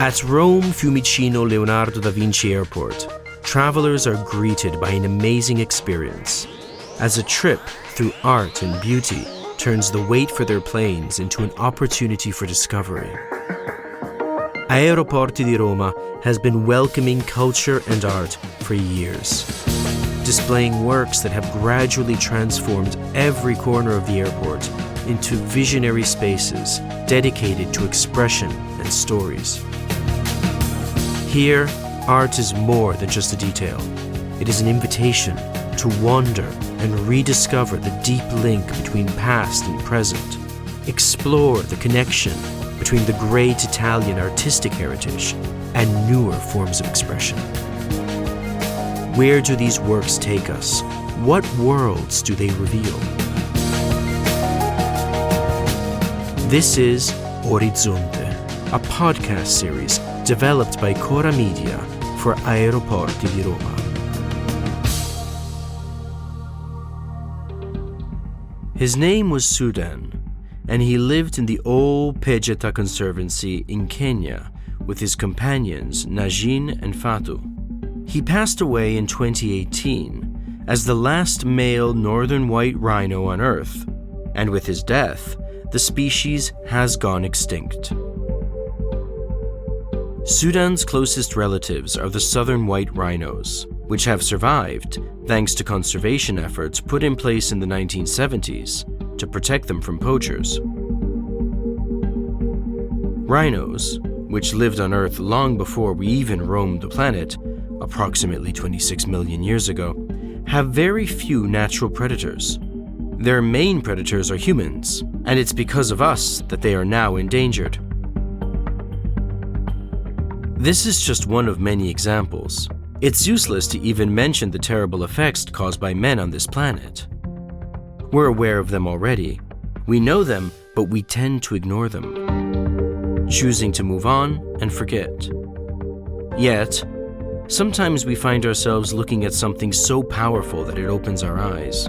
At Rome Fiumicino Leonardo da Vinci Airport, travelers are greeted by an amazing experience, as a trip through art and beauty turns the wait for their planes into an opportunity for discovery. Aeroporti di Roma has been welcoming culture and art for years, displaying works that have gradually transformed every corner of the airport into visionary spaces dedicated to expression and stories. Here, art is more than just a detail. It is an invitation to wander and rediscover the deep link between past and present, explore the connection between the great Italian artistic heritage and newer forms of expression. Where do these works take us? What worlds do they reveal? This is Orizzonte, a podcast series developed by Cora Media for Aeroporti di Roma. His name was Sudan, and he lived in the old Pejeta Conservancy in Kenya with his companions Najin and Fatu. He passed away in 2018 as the last male northern white rhino on Earth, and with his death, the species has gone extinct. Sudan's closest relatives are the southern white rhinos, which have survived thanks to conservation efforts put in place in the 1970s to protect them from poachers. Rhinos, which lived on Earth long before we even roamed the planet, approximately 26 million years ago, have very few natural predators. Their main predators are humans, and it's because of us that they are now endangered. This is just one of many examples. It's useless to even mention the terrible effects caused by men on this planet. We're aware of them already. We know them, but we tend to ignore them, choosing to move on and forget. Yet, sometimes we find ourselves looking at something so powerful that it opens our eyes.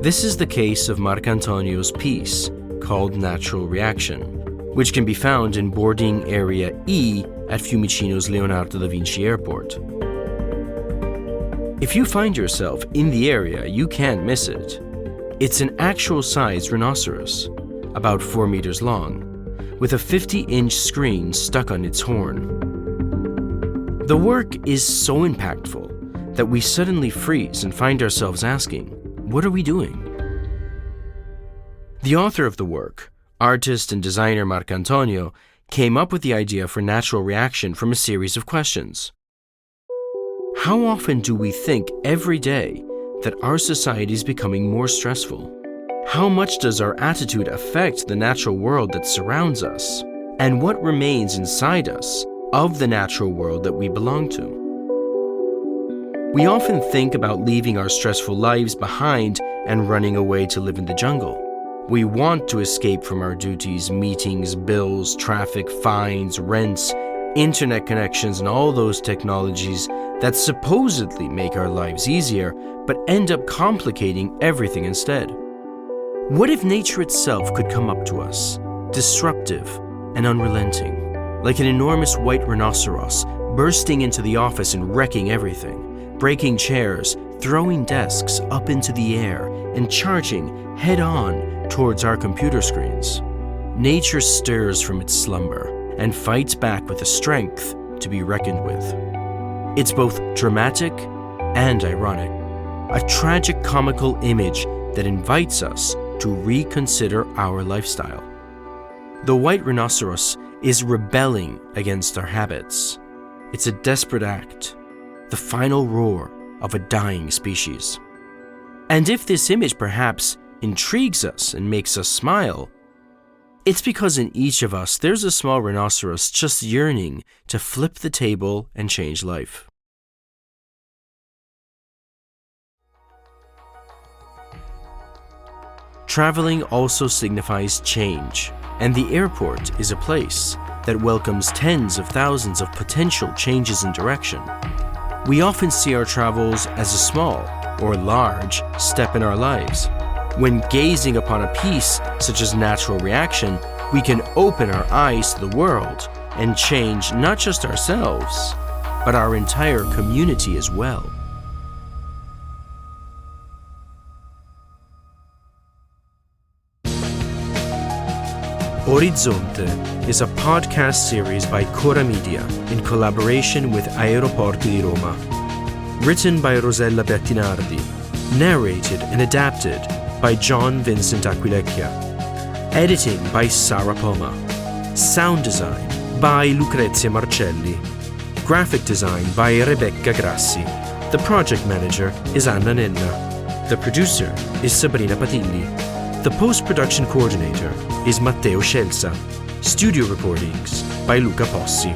This is the case of Marcantonio's piece, called Natural Reaction, which can be found in boarding area E at Fiumicino's Leonardo da Vinci Airport. If you find yourself in the area, you can't miss it. It's an actual-sized rhinoceros, about 4 meters long, with a 50-inch screen stuck on its horn. The work is so impactful that we suddenly freeze and find ourselves asking, what are we doing? The author of the work, artist and designer Marcantonio, came up with the idea for natural reaction from a series of questions. How often do we think every day that our society is becoming more stressful? How much does our attitude affect the natural world that surrounds us? And what remains inside us of the natural world that we belong to? We often think about leaving our stressful lives behind and running away to live in the jungle. We want to escape from our duties, meetings, bills, traffic, fines, rents, internet connections, and all those technologies that supposedly make our lives easier, but end up complicating everything instead. What if nature itself could come up to us, disruptive and unrelenting, like an enormous white rhinoceros bursting into the office and wrecking everything, breaking chairs, throwing desks up into the air, and charging head-on towards our computer screens? Nature stirs from its slumber and fights back with a strength to be reckoned with. It's both dramatic and ironic, a tragic comical image that invites us to reconsider our lifestyle. The white rhinoceros is rebelling against our habits. It's a desperate act, the final roar of a dying species. And if this image perhaps intrigues us and makes us smile, it's because in each of us there's a small rhinoceros just yearning to flip the table and change life. Traveling also signifies change, and the airport is a place that welcomes tens of thousands of potential changes in direction. We often see our travels as a small or large step in our lives. When gazing upon a piece such as Natural Reaction, we can open our eyes to the world and change not just ourselves, but our entire community as well. Orizzonte is a podcast series by Cora Media in collaboration with Aeroporti di Roma. Written by Rosella Bettinardi, narrated and adapted by John Vincent Aquilecchia. Editing by Sara Poma. Sound design by Lucrezia Marcelli. Graphic design by Rebecca Grassi. The project manager is Anna Nenna. The producer is Sabrina Patilli. The post-production coordinator is Matteo Scelsa. Studio recordings by Luca Possi.